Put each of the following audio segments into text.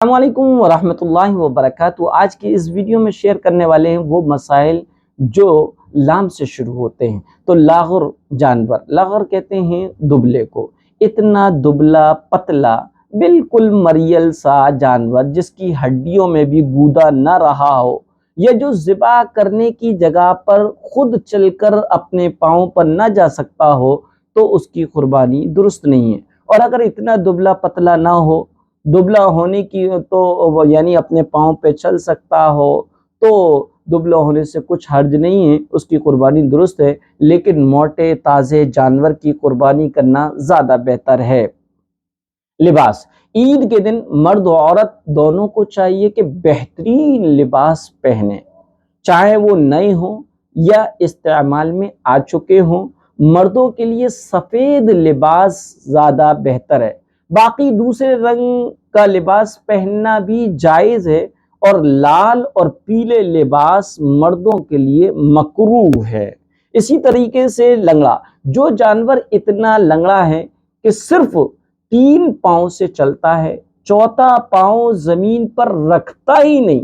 السلام علیکم ورحمۃ اللہ وبرکاتہ۔ آج کی اس ویڈیو میں شیئر کرنے والے ہیں وہ مسائل جو لام سے شروع ہوتے ہیں۔ تو لاغر جانور، لاغر کہتے ہیں دبلے کو، اتنا دبلا پتلا بالکل مریل سا جانور جس کی ہڈیوں میں بھی گودا نہ رہا ہو، یا جو ذبح کرنے کی جگہ پر خود چل کر اپنے پاؤں پر نہ جا سکتا ہو تو اس کی قربانی درست نہیں ہے۔ اور اگر اتنا دبلا پتلا نہ ہو، دبلا ہونے کی تو یعنی اپنے پاؤں پہ چل سکتا ہو تو دبلا ہونے سے کچھ حرج نہیں ہے، اس کی قربانی درست ہے، لیکن موٹے تازے جانور کی قربانی کرنا زیادہ بہتر ہے۔ لباس، عید کے دن مرد و عورت دونوں کو چاہیے کہ بہترین لباس پہنے، چاہے وہ نئے ہوں یا استعمال میں آ چکے ہوں۔ مردوں کے لیے سفید لباس زیادہ بہتر ہے، باقی دوسرے رنگ کا لباس پہننا بھی جائز ہے، اور لال اور پیلے لباس مردوں کے لیے مکروہ ہے۔ اسی طریقے سے لنگڑا، جو جانور اتنا لنگڑا ہے کہ صرف 3 پاؤں سے چلتا ہے، چوتھا پاؤں زمین پر رکھتا ہی نہیں،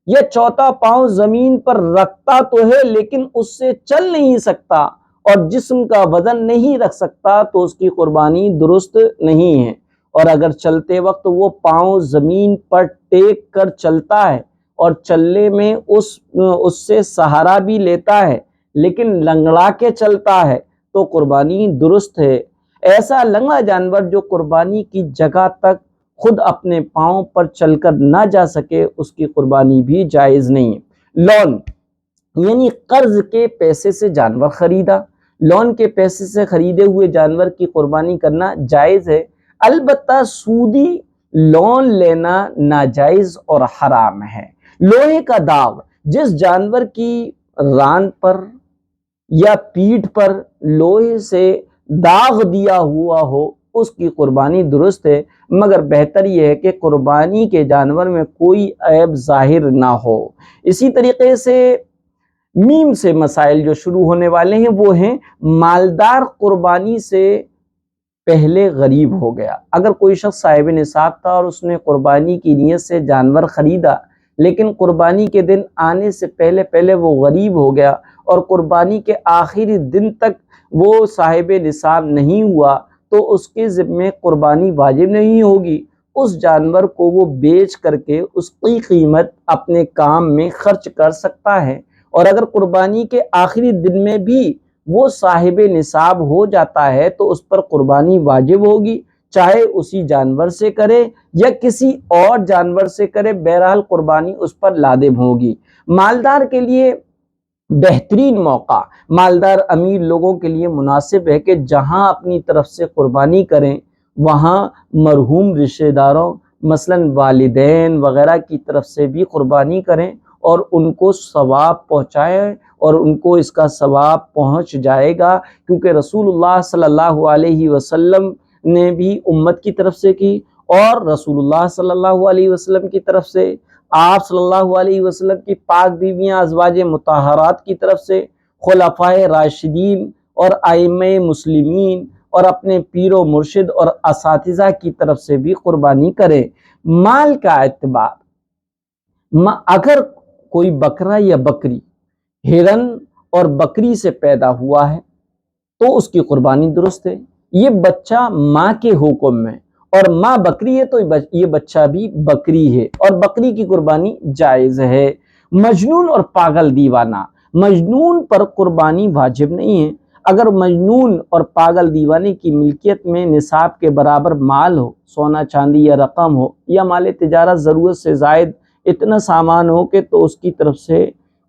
یا چوتھا پاؤں زمین پر رکھتا تو ہے لیکن اس سے چل نہیں سکتا اور جسم کا وزن نہیں رکھ سکتا، تو اس کی قربانی درست نہیں ہے۔ اور اگر چلتے وقت وہ پاؤں زمین پر ٹیک کر چلتا ہے اور چلنے میں اس سے سہارا بھی لیتا ہے لیکن لنگڑا کے چلتا ہے تو قربانی درست ہے۔ ایسا لنگڑا جانور جو قربانی کی جگہ تک خود اپنے پاؤں پر چل کر نہ جا سکے، اس کی قربانی بھی جائز نہیں ہے۔ لون یعنی قرض کے پیسے سے جانور خریدا، لون کے پیسے سے خریدے ہوئے جانور کی قربانی کرنا جائز ہے، البتہ سودی لون لینا ناجائز اور حرام ہے۔ لوہے کا داغ، جس جانور کی ران پر یا پیٹھ پر لوہے سے داغ دیا ہوا ہو، اس کی قربانی درست ہے، مگر بہتر یہ ہے کہ قربانی کے جانور میں کوئی عیب ظاہر نہ ہو۔ اسی طریقے سے میم سے مسائل جو شروع ہونے والے ہیں وہ ہیں مالدار قربانی سے پہلے غریب ہو گیا۔ اگر کوئی شخص صاحب نصاب تھا اور اس نے قربانی کی نیت سے جانور خریدا، لیکن قربانی کے دن آنے سے پہلے وہ غریب ہو گیا اور قربانی کے آخری دن تک وہ صاحب نصاب نہیں ہوا، تو اس کے ذمے قربانی واجب نہیں ہوگی۔ اس جانور کو وہ بیچ کر کے اس کی قیمت اپنے کام میں خرچ کر سکتا ہے، اور اگر قربانی کے آخری دن میں بھی وہ صاحب نصاب ہو جاتا ہے تو اس پر قربانی واجب ہوگی، چاہے اسی جانور سے کرے یا کسی اور جانور سے کرے، بہرحال قربانی اس پر لازم ہوگی۔ مالدار کے لیے بہترین موقع، مالدار امیر لوگوں کے لیے مناسب ہے کہ جہاں اپنی طرف سے قربانی کریں وہاں مرحوم رشتہ داروں مثلا والدین وغیرہ کی طرف سے بھی قربانی کریں اور ان کو ثواب پہنچائیں، اور ان کو اس کا ثواب پہنچ جائے گا، کیونکہ رسول اللہ صلی اللہ علیہ وسلم نے بھی امت کی طرف سے کی، اور رسول اللہ صلی اللہ علیہ وسلم کی طرف سے، آپ صلی اللہ علیہ وسلم کی پاک بیویاں ازواج مطہرات کی طرف سے، خلفائے راشدین اور ائمہ مسلمین اور اپنے پیر و مرشد اور اساتذہ کی طرف سے بھی قربانی کریں۔ مال کا اعتبار، اگر کوئی بکرا یا بکری ہرن اور بکری سے پیدا ہوا ہے تو اس کی قربانی درست ہے، یہ بچہ ماں کے حکم میں، اور ماں بکری ہے تو یہ بچہ بھی بکری ہے، اور بکری کی قربانی جائز ہے۔ مجنون اور پاگل دیوانہ، مجنون پر قربانی واجب نہیں ہے۔ اگر مجنون اور پاگل دیوانے کی ملکیت میں نصاب کے برابر مال ہو، سونا چاندی یا رقم ہو، یا مال تجارت ضرورت سے زائد اتنا سامان ہو کہ تو اس کی طرف سے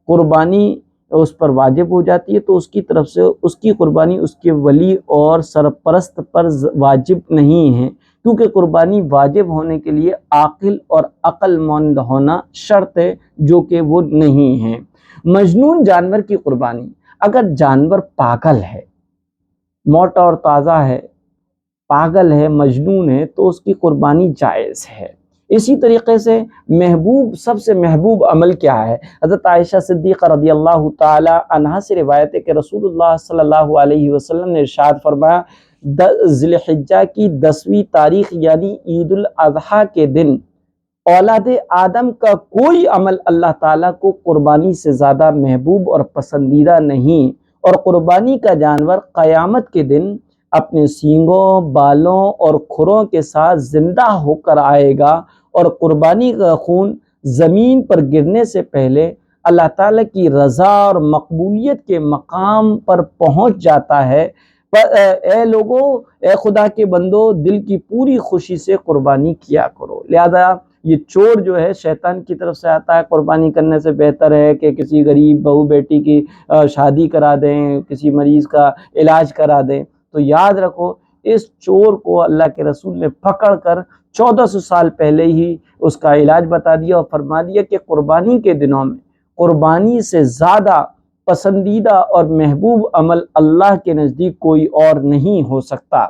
قربانی اس پر واجب ہو جاتی ہے، تو اس کی طرف سے اس کی قربانی اس کے ولی اور سرپرست پر واجب نہیں ہے، کیونکہ قربانی واجب ہونے کے لیے عاقل اور عقل مند ہونا شرط ہے، جو کہ وہ نہیں ہے۔ مجنون جانور کی قربانی، اگر جانور پاگل ہے، موٹا اور تازہ ہے، پاگل ہے، مجنون ہے، تو اس کی قربانی جائز ہے۔ اسی طریقے سے سب سے محبوب عمل کیا ہے؟ حضرت عائشہ صدیقہ رضی اللہ تعالی عنہا سے روایت ہے کہ رسول اللہ صلی اللہ علیہ وسلم نے ارشاد فرمایا، ذی الحجہ کی 10ویں تاریخ یعنی عید الاضحیٰ کے دن اولاد آدم کا کوئی عمل اللہ تعالیٰ کو قربانی سے زیادہ محبوب اور پسندیدہ نہیں، اور قربانی کا جانور قیامت کے دن اپنے سینگوں، بالوں اور کھروں کے ساتھ زندہ ہو کر آئے گا، اور قربانی کا خون زمین پر گرنے سے پہلے اللہ تعالیٰ کی رضا اور مقبولیت کے مقام پر پہنچ جاتا ہے۔ اے لوگو، اے خدا کے بندو، دل کی پوری خوشی سے قربانی کیا کرو۔ لہذا یہ چور جو ہے شیطان کی طرف سے آتا ہے، قربانی کرنے سے بہتر ہے کہ کسی غریب بہو بیٹی کی شادی کرا دیں، کسی مریض کا علاج کرا دیں۔ تو یاد رکھو، اس چور کو اللہ کے رسول نے پکڑ کر 1400 سال پہلے ہی اس کا علاج بتا دیا اور فرما دیا کہ قربانی کے دنوں میں قربانی سے زیادہ پسندیدہ اور محبوب عمل اللہ کے نزدیک کوئی اور نہیں ہو سکتا۔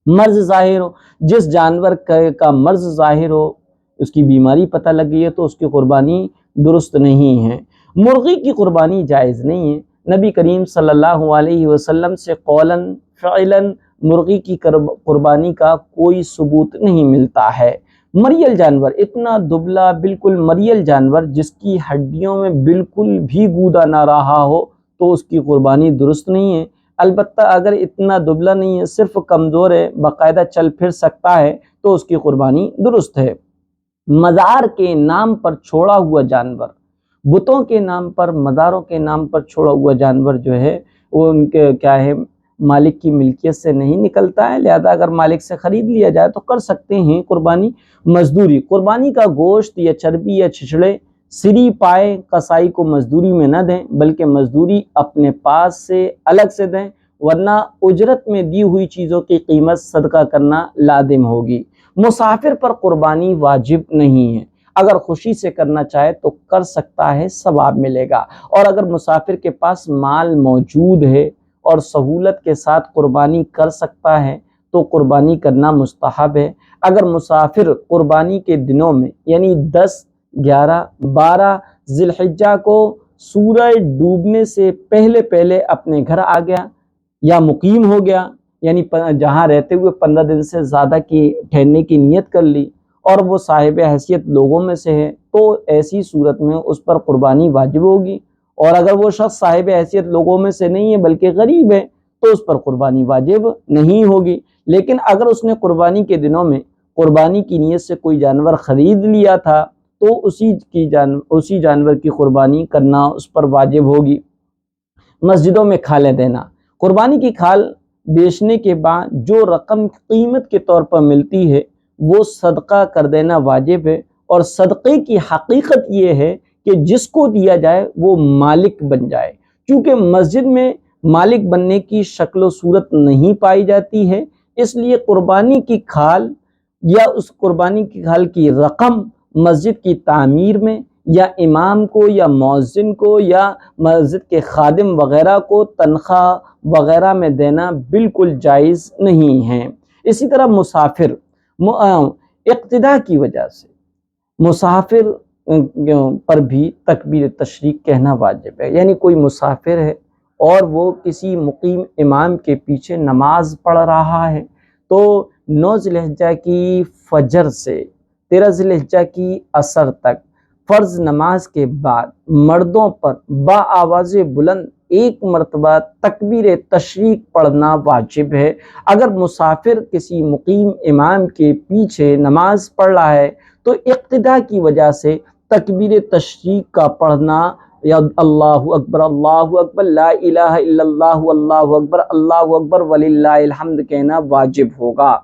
مرض ظاہر ہو، جس جانور کا مرض ظاہر ہو، اس کی بیماری پتہ لگ گئی ہے تو اس کی قربانی درست نہیں ہے۔ مرغی کی قربانی جائز نہیں ہے۔ نبی کریم صلی اللہ علیہ وسلم سے قولاً فعلاً مرغی کی قربانی کا کوئی ثبوت نہیں ملتا ہے۔ مریل جانور، اتنا دبلا بالکل مریل جانور جس کی ہڈیوں میں بالکل بھی گودا نہ رہا ہو تو اس کی قربانی درست نہیں ہے۔ البتہ اگر اتنا دبلا نہیں ہے، صرف کمزور ہے، باقاعدہ چل پھر سکتا ہے تو اس کی قربانی درست ہے۔ مزار کے نام پر چھوڑا ہوا جانور، بتوں کے نام پر، مزاروں کے نام پر چھوڑا ہوا جانور جو ہے وہ ان کے کیا ہے، مالک کی ملکیت سے نہیں نکلتا ہے، لہذا اگر مالک سے خرید لیا جائے تو کر سکتے ہیں قربانی۔ مزدوری، قربانی کا گوشت یا چربی یا چھچڑے سری پائے قصائی کو مزدوری میں نہ دیں، بلکہ مزدوری اپنے پاس سے الگ سے دیں، ورنہ اجرت میں دی ہوئی چیزوں کی قیمت صدقہ کرنا لازم ہوگی۔ مسافر پر قربانی واجب نہیں ہے، اگر خوشی سے کرنا چاہے تو کر سکتا ہے، ثواب ملے گا۔ اور اگر مسافر کے پاس مال موجود ہے اور سہولت کے ساتھ قربانی کر سکتا ہے تو قربانی کرنا مستحب ہے۔ اگر مسافر قربانی کے دنوں میں یعنی 10، 11، 12 ذی الحجہ کو سورج ڈوبنے سے پہلے اپنے گھر آ گیا یا مقیم ہو گیا، یعنی جہاں رہتے ہوئے 15 دن سے زیادہ کی ٹھہرنے کی نیت کر لی اور وہ صاحب حیثیت لوگوں میں سے ہے تو ایسی صورت میں اس پر قربانی واجب ہوگی، اور اگر وہ شخص صاحب حیثیت لوگوں میں سے نہیں ہے بلکہ غریب ہے تو اس پر قربانی واجب نہیں ہوگی۔ لیکن اگر اس نے قربانی کے دنوں میں قربانی کی نیت سے کوئی جانور خرید لیا تھا تو اسی جانور کی قربانی کرنا اس پر واجب ہوگی۔ مسجدوں میں کھالیں دینا، قربانی کی کھال بیچنے کے بعد جو رقم قیمت کے طور پر ملتی ہے وہ صدقہ کر دینا واجب ہے، اور صدقے کی حقیقت یہ ہے کہ جس کو دیا جائے وہ مالک بن جائے۔ چونکہ مسجد میں مالک بننے کی شکل و صورت نہیں پائی جاتی ہے، اس لیے قربانی کی کھال یا اس قربانی کی کھال کی رقم مسجد کی تعمیر میں یا امام کو یا مؤذن کو یا مسجد کے خادم وغیرہ کو تنخواہ وغیرہ میں دینا بالکل جائز نہیں ہے۔ اسی طرح مسافر، اقتداء کی وجہ سے مسافر پر بھی تکبیر تشریق کہنا واجب ہے، یعنی کوئی مسافر ہے اور وہ کسی مقیم امام کے پیچھے نماز پڑھ رہا ہے تو 9 ذی الحجہ کی فجر سے 13 ذی الحجہ کی عصر تک فرض نماز کے بعد مردوں پر بآواز بلند 1 مرتبہ تکبیر تشریق پڑھنا واجب ہے۔ اگر مسافر کسی مقیم امام کے پیچھے نماز پڑھ رہا ہے تو اقتداء کی وجہ سے تکبیر تشریق کا پڑھنا یا اللہ اکبر لا الہ الا اللہ اللہ اکبر وللہ الحمد کہنا واجب ہوگا۔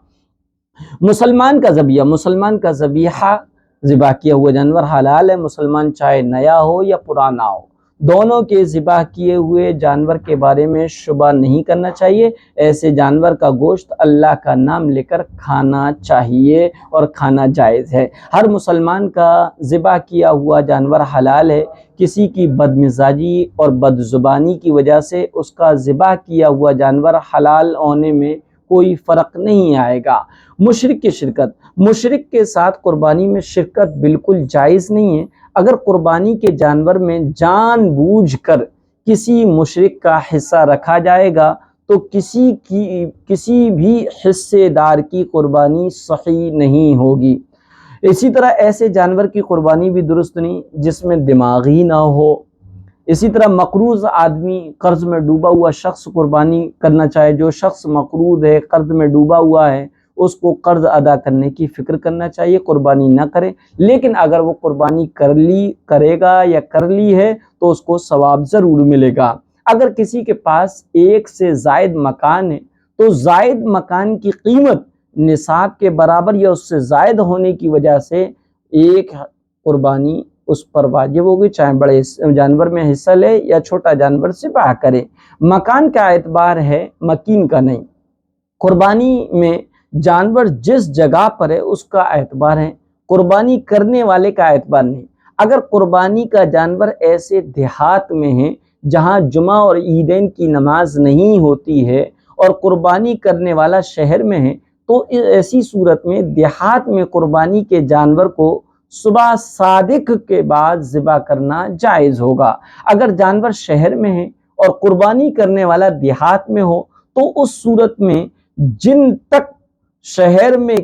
مسلمان کا ذبیحہ ذبح کیا ہوا جانور حلال ہے، مسلمان چاہے نیا ہو یا پرانا ہو، دونوں کے ذبح کیے ہوئے جانور کے بارے میں شبہ نہیں کرنا چاہیے۔ ایسے جانور کا گوشت اللہ کا نام لے کر کھانا چاہیے اور کھانا جائز ہے۔ ہر مسلمان کا ذبح کیا ہوا جانور حلال ہے، کسی کی بدمزاجی اور بدزبانی کی وجہ سے اس کا ذبح کیا ہوا جانور حلال ہونے میں کوئی فرق نہیں آئے گا۔ مشرک کی شرکت، مشرک کے ساتھ قربانی میں شرکت بالکل جائز نہیں ہے۔ اگر قربانی کے جانور میں جان بوجھ کر کسی مشرک کا حصہ رکھا جائے گا تو کسی بھی حصے دار کی قربانی صحیح نہیں ہوگی۔ اسی طرح ایسے جانور کی قربانی بھی درست نہیں جس میں دماغ ہی نہ ہو۔ اسی طرح مقروض آدمی، قرض میں ڈوبا ہوا شخص قربانی کرنا چاہے، جو شخص مقروض ہے، قرض میں ڈوبا ہوا ہے، اس کو قرض ادا کرنے کی فکر کرنا چاہیے، قربانی نہ کرے۔ لیکن اگر وہ قربانی کرے گا یا کر لی ہے تو اس کو ثواب ضرور ملے گا۔ اگر کسی کے پاس ایک سے زائد مکان ہے تو زائد مکان کی قیمت نصاب کے برابر یا اس سے زائد ہونے کی وجہ سے ایک قربانی اس پر واجب ہوگی، چاہے بڑے جانور میں حصہ لے یا چھوٹا جانور ذبح کرے۔ مکان کا اعتبار ہے، مکین کا نہیں۔ قربانی میں جانور جس جگہ پر ہے اس کا اعتبار ہے، قربانی کرنے والے کا اعتبار نہیں۔ اگر قربانی کا جانور ایسے دیہات میں ہے جہاں جمعہ اور عیدین کی نماز نہیں ہوتی ہے اور قربانی کرنے والا شہر میں ہے تو ایسی صورت میں دیہات میں قربانی کے جانور کو صبح صادق کے بعد ذبح کرنا جائز ہوگا۔ اگر جانور شہر میں ہے اور قربانی کرنے والا دیہات میں ہو تو اس صورت میں جن تک شہر میں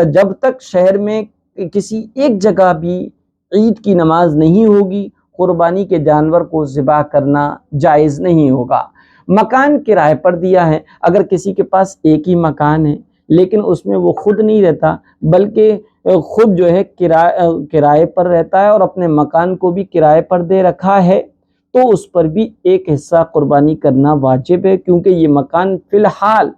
جب تک شہر میں کسی ایک جگہ بھی عید کی نماز نہیں ہوگی، قربانی کے جانور کو ذبح کرنا جائز نہیں ہوگا۔ مکان کرائے پر دیا ہے، اگر کسی کے پاس ایک ہی مکان ہے لیکن اس میں وہ خود نہیں رہتا بلکہ خود جو ہے کرائے پر رہتا ہے اور اپنے مکان کو بھی کرائے پر دے رکھا ہے تو اس پر بھی ایک حصہ قربانی کرنا واجب ہے، کیونکہ یہ مکان فی الحال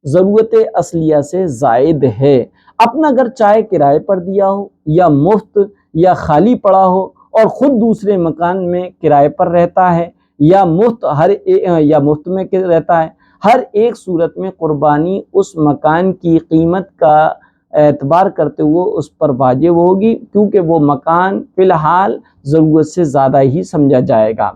ضرورت اصلیہ سے زائد ہے۔ اپنا گھر چاہے کرائے پر دیا ہو یا مفت یا خالی پڑا ہو اور خود دوسرے مکان میں کرائے پر رہتا ہے یا مفت میں رہتا ہے، ہر ایک صورت میں قربانی اس مکان کی قیمت کا اعتبار کرتے ہوئے اس پر واجب ہوگی، کیونکہ وہ مکان فی الحال ضرورت سے زیادہ ہی سمجھا جائے گا۔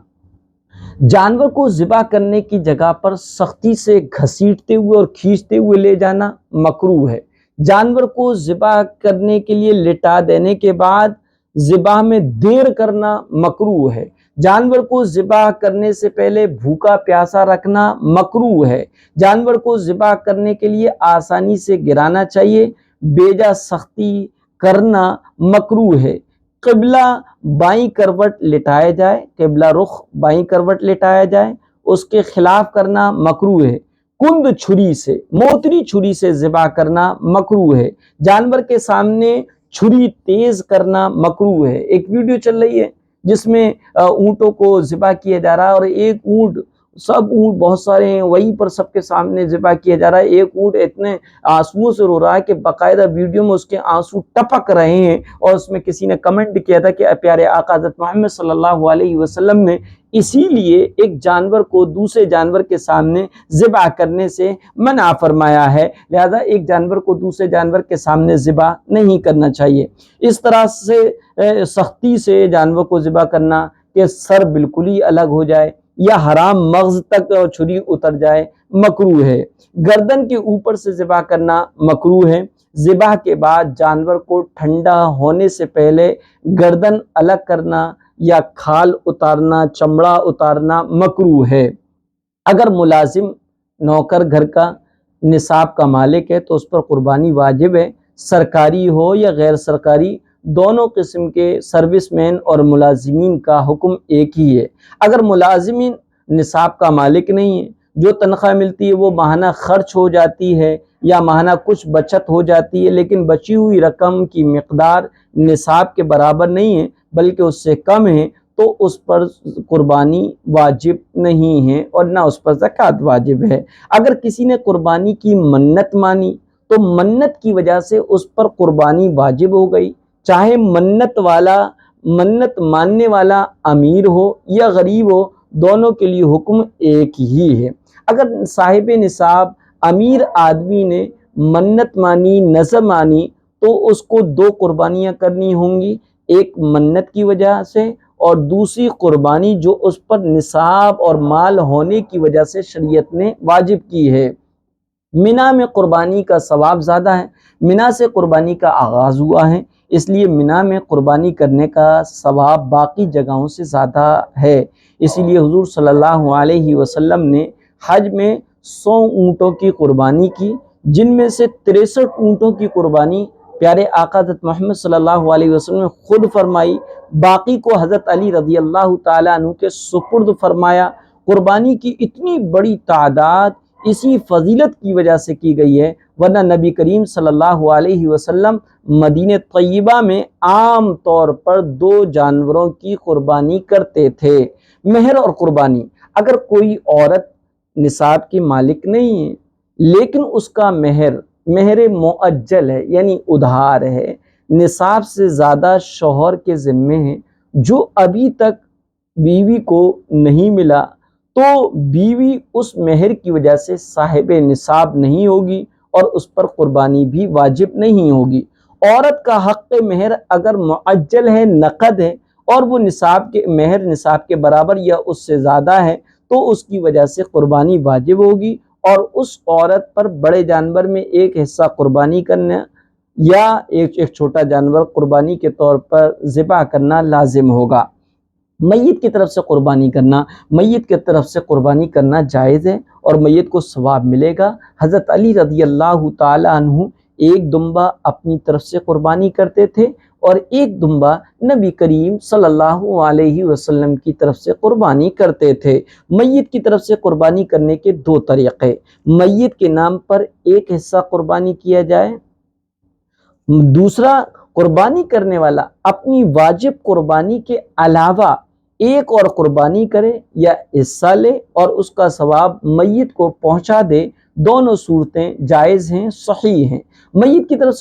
جانور کو ذبح کرنے کی جگہ پر سختی سے گھسیٹتے ہوئے اور کھینچتے ہوئے لے جانا مکروہ ہے۔ جانور کو ذبح کرنے کے لیے لٹا دینے کے بعد ذبح میں دیر کرنا مکروہ ہے۔ جانور کو ذبح کرنے سے پہلے بھوکا پیاسا رکھنا مکروہ ہے۔ جانور کو ذبح کرنے کے لیے آسانی سے گرانا چاہیے، بیجا سختی کرنا مکروہ ہے۔ قبلہ بائیں کروٹ لٹایا جائے، قبلہ رخ بائیں کروٹ لٹایا جائے، اس کے خلاف کرنا مکروہ ہے۔ کند چھری سے، موتری چھری سے ذبح کرنا مکروہ ہے۔ جانور کے سامنے چھری تیز کرنا مکروہ ہے۔ ایک ویڈیو چل رہی ہے جس میں اونٹوں کو ذبح کیا جا رہا ہے اور ایک اونٹ، سب اونٹ بہت سارے ہیں وہیں پر سب کے سامنے ذبح کیا جا رہا ہے، ایک اونٹ اتنے آنسوؤں سے رو رہا ہے کہ باقاعدہ ویڈیو میں اس کے آنسو ٹپک رہے ہیں، اور اس میں کسی نے کمنٹ کیا تھا کہ پیارے آقا حضرت محمد صلی اللہ علیہ وسلم نے اسی لیے ایک جانور کو دوسرے جانور کے سامنے ذبح کرنے سے منع فرمایا ہے، لہذا ایک جانور کو دوسرے جانور کے سامنے ذبح نہیں کرنا چاہیے۔ اس طرح سے سختی سے جانور کو ذبح کرنا کہ سر بالکل ہی الگ ہو جائے یا حرام مغز تک چھری اتر جائے مکروہ ہے۔ گردن کے اوپر سے ذبح کرنا مکروہ ہے۔ ذبح کے بعد جانور کو ٹھنڈا ہونے سے پہلے گردن الگ کرنا یا کھال اتارنا، چمڑا اتارنا مکروہ ہے۔ اگر ملازم نوکر گھر کا نصاب کا مالک ہے تو اس پر قربانی واجب ہے، سرکاری ہو یا غیر سرکاری، دونوں قسم کے سروس مین اور ملازمین کا حکم ایک ہی ہے۔ اگر ملازمین نصاب کا مالک نہیں ہے، جو تنخواہ ملتی ہے وہ ماہانہ خرچ ہو جاتی ہے یا ماہانہ کچھ بچت ہو جاتی ہے، لیکن بچی ہوئی رقم کی مقدار نصاب کے برابر نہیں ہے بلکہ اس سے کم ہے، تو اس پر قربانی واجب نہیں ہے اور نہ اس پر زکوٰۃ واجب ہے۔ اگر کسی نے قربانی کی منت مانی تو منت کی وجہ سے اس پر قربانی واجب ہو گئی، چاہے منت ماننے والا امیر ہو یا غریب ہو، دونوں کے لیے حکم ایک ہی ہے۔ اگر صاحب نصاب امیر آدمی نے منت مانی، نذر مانی، تو اس کو دو قربانیاں کرنی ہوں گی، ایک منت کی وجہ سے اور دوسری قربانی جو اس پر نصاب اور مال ہونے کی وجہ سے شریعت نے واجب کی ہے۔ منی میں قربانی کا ثواب زیادہ ہے، منی سے قربانی کا آغاز ہوا ہے، اس لیے منی میں قربانی کرنے کا ثواب باقی جگہوں سے زیادہ ہے۔ اسی لیے حضور صلی اللہ علیہ وسلم نے حج میں 100 اونٹوں کی قربانی کی، جن میں سے 63 اونٹوں کی قربانی پیارے آقا حضرت محمد صلی اللہ علیہ وسلم نے خود فرمائی، باقی کو حضرت علی رضی اللہ تعالیٰ عنہ کے سپرد فرمایا۔ قربانی کی اتنی بڑی تعداد اسی فضیلت کی وجہ سے کی گئی ہے، ورنہ نبی کریم صلی اللہ علیہ وسلم مدینہ طیبہ میں عام طور پر 2 جانوروں کی قربانی کرتے تھے۔ مہر اور قربانی، اگر کوئی عورت نصاب کی مالک نہیں ہے لیکن اس کا مہر معجل ہے، یعنی ادھار ہے، نصاب سے زیادہ شوہر کے ذمے ہے، جو ابھی تک بیوی کو نہیں ملا، تو بیوی اس مہر کی وجہ سے صاحب نصاب نہیں ہوگی اور اس پر قربانی بھی واجب نہیں ہوگی۔ عورت کا حق مہر اگر معجل ہے، نقد ہے، اور وہ مہر نصاب کے برابر یا اس سے زیادہ ہے، تو اس کی وجہ سے قربانی واجب ہوگی، اور اس عورت پر بڑے جانور میں ایک حصہ قربانی کرنا یا ایک چھوٹا جانور قربانی کے طور پر ذبح کرنا لازم ہوگا۔ میت کی طرف سے قربانی کرنا جائز ہے اور میت کو ثواب ملے گا۔ حضرت علی رضی اللہ تعالی عنہ ایک دمبا اپنی طرف سے قربانی کرتے تھے اور ایک دمبا نبی کریم صلی اللہ علیہ وسلم کی طرف سے قربانی کرتے تھے۔ میت کی طرف سے قربانی کرنے کے 2 طریقے، میت کے نام پر ایک حصہ قربانی کیا جائے، دوسرا قربانی کرنے والا اپنی واجب قربانی کے علاوہ ایک اور قربانی کرے یا حصہ لے اور اس کا ثواب میت کو پہنچا دے۔ دونوں صورتیں جائز ہیں، صحیح ہیں۔ میت کی طرف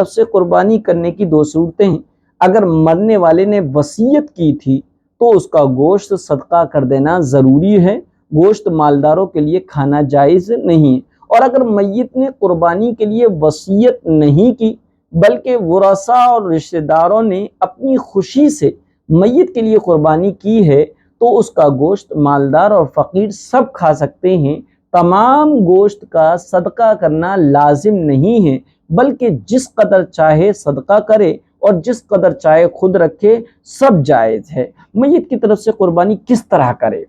سے قربانی کرنے کی 2 صورتیں ہیں۔ اگر مرنے والے نے وصیت کی تھی تو اس کا گوشت صدقہ کر دینا ضروری ہے، گوشت مالداروں کے لیے کھانا جائز نہیں۔ اور اگر میت نے قربانی کے لیے وصیت نہیں کی بلکہ ورثاء اور رشتہ داروں نے اپنی خوشی سے میت کے لیے قربانی کی ہے تو اس کا گوشت مالدار اور فقیر سب کھا سکتے ہیں۔ تمام گوشت کا صدقہ کرنا لازم نہیں ہے، بلکہ جس قدر چاہے صدقہ کرے اور جس قدر چاہے خود رکھے، سب جائز ہے۔ میت کی طرف سے قربانی کس طرح کرے؟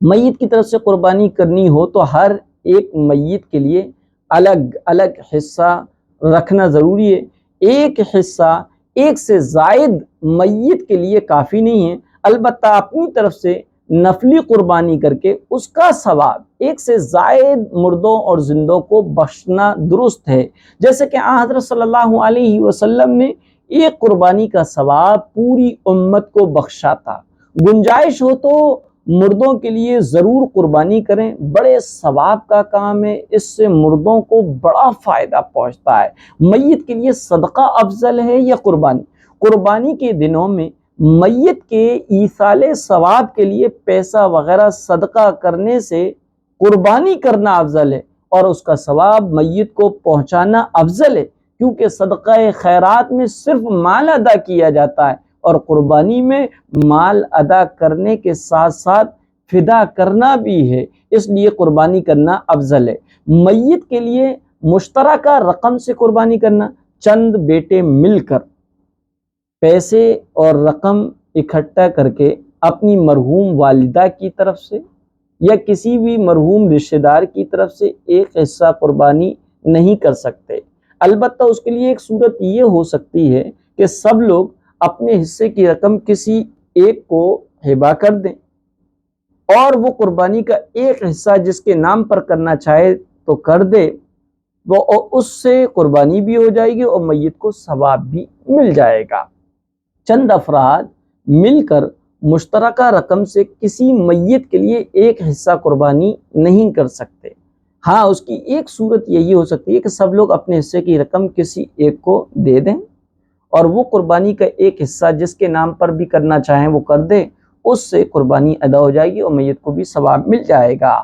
میت کی طرف سے قربانی کرنی ہو تو ہر ایک میت کے لیے الگ الگ حصہ رکھنا ضروری ہے۔ ایک حصہ ایک سے زائد میت کے لیے کافی نہیں ہے، البتہ اپنی طرف سے نفلی قربانی کر کے اس کا ثواب ایک سے زائد مردوں اور زندوں کو بخشنا درست ہے۔ جیسے کہ حضرت صلی اللہ علیہ وسلم نے ایک قربانی کا ثواب پوری امت کو بخشا تھا۔ گنجائش ہو تو مردوں کے لیے ضرور قربانی کریں، بڑے ثواب کا کام ہے، اس سے مردوں کو بڑا فائدہ پہنچتا ہے۔ میت کے لیے صدقہ افضل ہے یا قربانی؟ قربانی کے دنوں میں میت کے ایصال ثواب کے لیے پیسہ وغیرہ صدقہ کرنے سے قربانی کرنا افضل ہے اور اس کا ثواب میت کو پہنچانا افضل ہے، کیونکہ صدقہ خیرات میں صرف مال ادا کیا جاتا ہے اور قربانی میں مال ادا کرنے کے ساتھ ساتھ فدا کرنا بھی ہے، اس لیے قربانی کرنا افضل ہے۔ میت کے لیے مشترکہ رقم سے قربانی کرنا، چند بیٹے مل کر پیسے اور رقم اکٹھا کر کے اپنی مرحوم والدہ کی طرف سے یا کسی بھی مرحوم رشتہ دار کی طرف سے ایک حصہ قربانی نہیں کر سکتے، البتہ اس کے لیے ایک صورت یہ ہو سکتی ہے کہ سب لوگ اپنے حصے کی رقم کسی ایک کو ہبہ کر دیں اور وہ قربانی کا ایک حصہ جس کے نام پر کرنا چاہے تو کر دے، وہ اس سے قربانی بھی ہو جائے گی اور میت کو ثواب بھی مل جائے گا۔ چند افراد مل کر مشترکہ رقم سے کسی میت کے لیے ایک حصہ قربانی نہیں کر سکتے۔ ہاں، اس کی ایک صورت یہی ہو سکتی ہے کہ سب لوگ اپنے حصے کی رقم کسی ایک کو دے دیں اور وہ قربانی کا ایک حصہ جس کے نام پر بھی کرنا چاہیں وہ کر دے، اس سے قربانی ادا ہو جائے گی اور میت کو بھی ثواب مل جائے گا۔